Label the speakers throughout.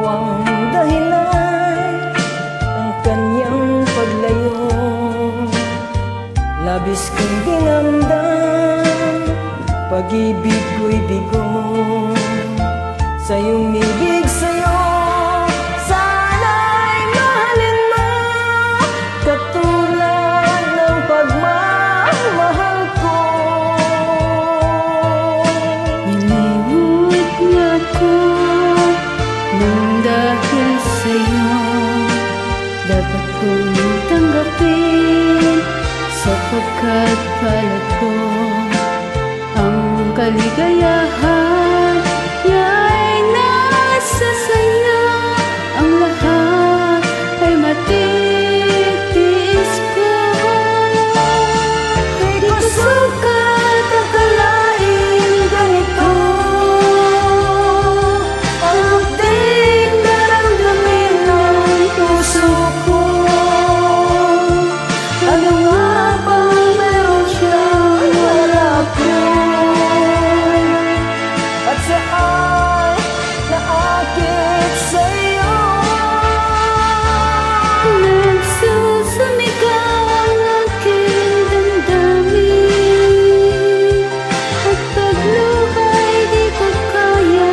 Speaker 1: ang dahilan ng kanyang paglayo. Labis kong dinamdam, pag-ibig ko'y bigo. Sa'yong ibig sa'yo, sana'y mahalin mo, katulad ng pagmamahal ko.
Speaker 2: Nilimot niya ko nang dahil sa'yo, dapat kong tanggapin, sapagkat palad ko ang kaligayahan niya ay nasa sayo. Ang lahat ay matitiis ko.
Speaker 1: Di ko sukat akalain ganito ang munting naramdamin ng puso ko. Ano nga bang meron siyang wala ko? At saan naakit sa'yo?
Speaker 2: Nagsusumigaw ang aking damdamin, at pagluha'y di ko kaya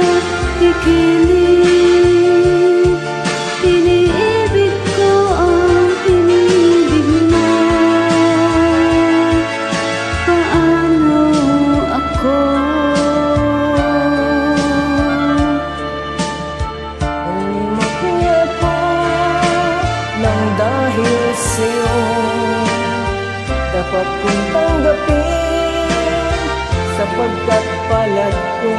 Speaker 2: pigilin. Iniibig ko ang inibig mo. Paano ako?
Speaker 1: Nalimot niya ko nang dahil sa'yo, dapat kong tanggapin, sapagkat palad ko